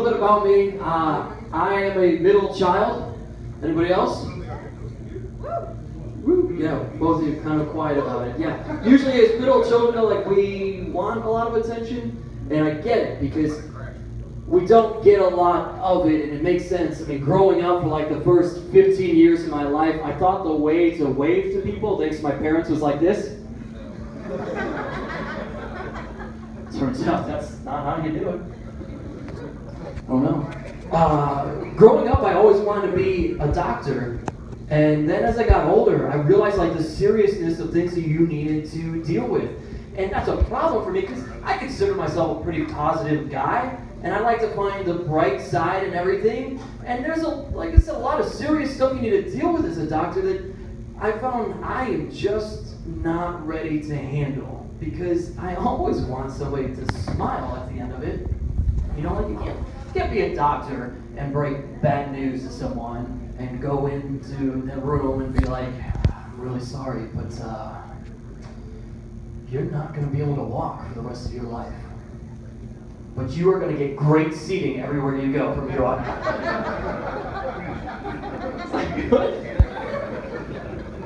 bit about me. I am a middle child. Anybody else? Woo. Yeah, both of you kind of quiet about it. Yeah. Usually as middle children, like, we want a lot of attention, and I get it because we don't get a lot of it, and it makes sense. I mean, growing up for like the first 15 years of my life, I thought the way to wave to people, thanks to my parents, was like this. Turns out that's not how you do it. Oh no. Growing up, I always wanted to be a doctor. And then as I got older, I realized like the seriousness of things that you needed to deal with. And that's a problem for me because I consider myself a pretty positive guy. And I like to find the bright side and everything. And there's a lot of serious stuff you need to deal with as a doctor that I found I am just not ready to handle. Because I always want somebody to smile at the end of it. You know, like you can't be a doctor and break bad news to someone and go into the room and be like, I'm really sorry, but you're not going to be able to walk for the rest of your life. But you are going to get great seating everywhere you go from here on out. It's like, good.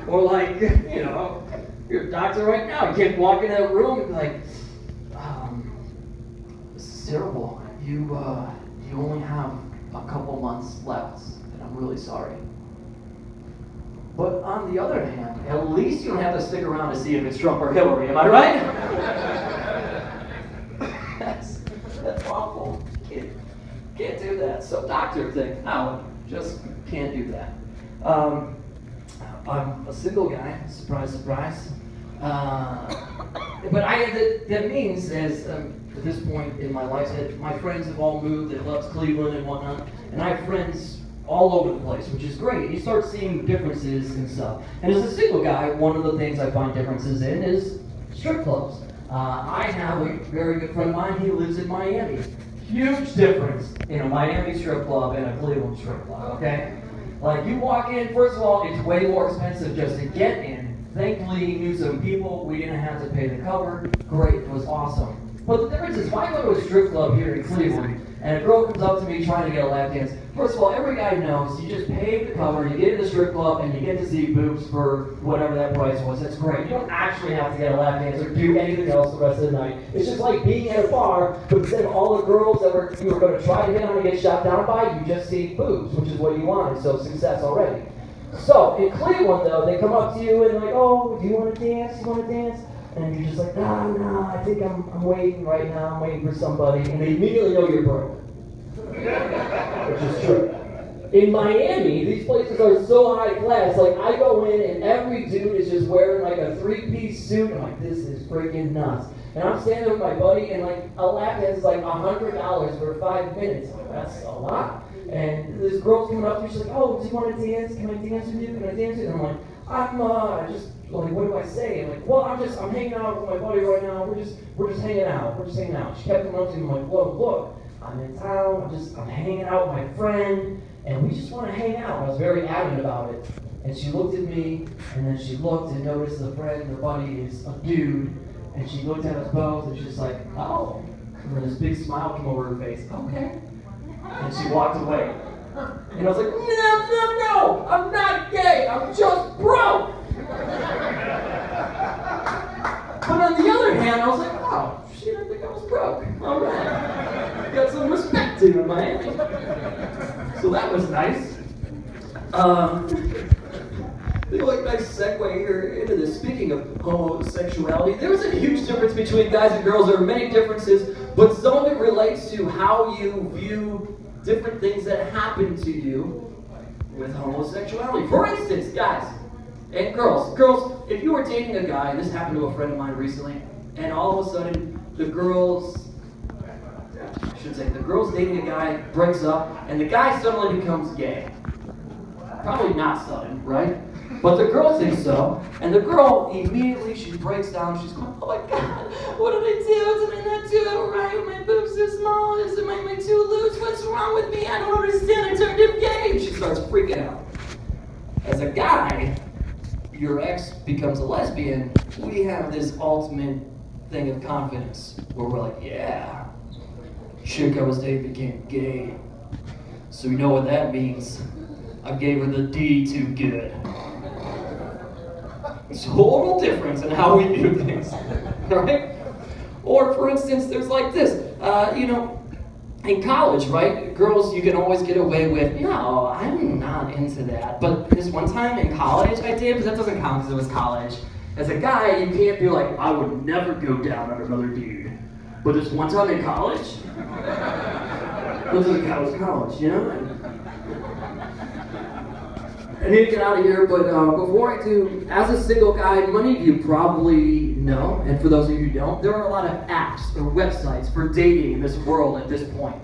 Or like, you know, you're a doctor right now. You can't walk in that room and be like, this is terrible. You only have a couple months left, and I'm really sorry. But on the other hand, at least you don't have to stick around to see if it's Trump or Hillary, am I right? That's awful. Can't do that. So doctor thing, no, just can't do that. I'm a single guy, surprise, surprise. But that means, as at this point in my life, that my friends have all moved, they've left Cleveland and whatnot, and I have friends all over the place, which is great. You start seeing differences and stuff. And as a single guy, one of the things I find differences in is strip clubs. I have a very good friend of mine, he lives in Miami. Huge difference in a Miami strip club and a Cleveland strip club, okay? Like, you walk in, first of all, it's way more expensive just to get in. Thankfully, he knew some people. We didn't have to pay the cover. Great, it was awesome. But the difference is, if I go to a strip club here in Cleveland, and a girl comes up to me trying to get a lap dance, first of all, every guy knows you just pay the cover, you get in the strip club, and you get to see boobs for whatever that price was. That's great. You don't actually have to get a lap dance or do anything else the rest of the night. It's just like being at a bar, but instead of all the girls that you were going to try to hit on and get shot down by, you just see boobs, which is what you wanted, so success already. So, in Cleveland, though, they come up to you and like, oh, do you want to dance? You want to dance? And you're just like, no, I think I'm waiting right now. I'm waiting for somebody. And they immediately know you're broke. Which is true. In Miami, these places are so high class. Like, I go in and every dude is just wearing like a 3-piece suit. I'm like, this is freaking nuts. And I'm standing there with my buddy, and like a lap dance is like $100 for 5 minutes. Like, that's a lot. And this girl's coming up to me, she's like, oh, do you want to dance? Can I dance with you? Can I dance with you? And I'm like, like, what do I say? I'm like, well, I'm hanging out with my buddy right now. We're just hanging out. We're just hanging out. She kept coming up to me, I'm like, look, I'm in town. I'm hanging out with my friend, and we just want to hang out. I was very adamant about it. And she looked at me, and then she looked and noticed the friend, the buddy, is a dude. And she looked at us both, and she's like, oh. And then this big smile came over her face. Okay. And she walked away. And I was like, no, I'm not gay. I'm just broke. But on the other hand, I was like, wow, she didn't think I was broke. All right. Got some respect to you, man. So that was nice. Like, nice segue here into this. Speaking of homosexuality, there's a huge difference between guys and girls. There are many differences, but some of it relates to how you view different things that happen to you with homosexuality. For instance, guys and girls, if you were dating a guy, this happened to a friend of mine recently, and all of a sudden the girl's dating a guy, breaks up, and the guy suddenly becomes gay. Probably not sudden, right? But the girl thinks so, and the girl immediately, she breaks down, she's going, oh my God, what did I do? Did I not do it right? My boobs are small, is it my too loose? What's wrong with me? I don't understand, I turned him gay. She starts freaking out. As a guy, your ex becomes a lesbian, we have this ultimate thing of confidence, where we're like, yeah, chick I was dating became gay. So you know what that means. I gave her the D too good. It's a total difference in how we view things, right? Or for instance, there's like this, in college, right? Girls, you can always get away with, no, I'm not into that. But this one time in college I did, but that doesn't count because it was college. As a guy, you can't be like, I would never go down on another dude. But this one time in college, it was college, you know? I need to get out of here, but before I do, as a single guy, many of you probably know, and for those of you who don't, there are a lot of apps or websites for dating in this world at this point.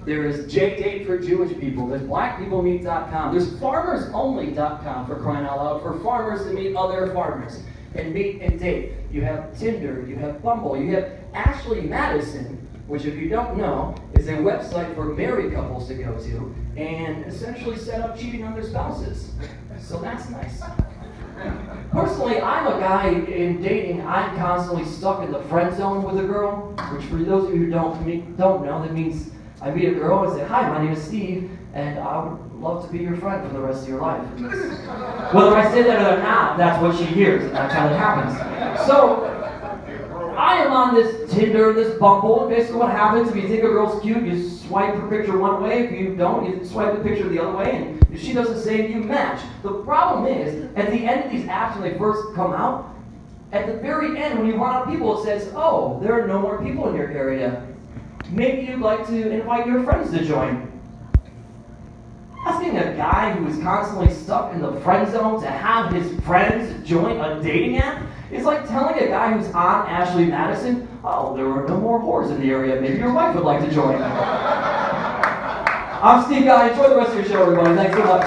There is JDate for Jewish people, there's blackpeoplemeet.com, there's farmersonly.com for crying out loud, for farmers to meet other farmers and meet and date. You have Tinder, you have Bumble, you have Ashley Madison, which if you don't know, is a website for married couples to go to and essentially set up cheating on their spouses. So that's nice. Personally, I'm a guy in dating, I'm constantly stuck in the friend zone with a girl, which for those of you who don't know, that means I meet a girl and say, hi, my name is Steve, and I would love to be your friend for the rest of your life. Whether I say that or not, that's what she hears, and that's how it happens. So, I am on this Tinder, this Bumble, and basically what happens, if you think a girl's cute, you swipe her picture one way, if you don't, you swipe the picture the other way, and if she does the same, you match. The problem is, at the end of these apps when they first come out, at the very end, when you run out of people, it says, oh, there are no more people in your area. Maybe you'd like to invite your friends to join. Asking a guy who is constantly stuck in the friend zone to have his friends join a dating app is like telling a guy who's on Ashley Madison, oh, there are no more whores in the area, maybe your wife would like to join. I'm Steve Guy, enjoy the rest of your show, everybody. Thanks so much.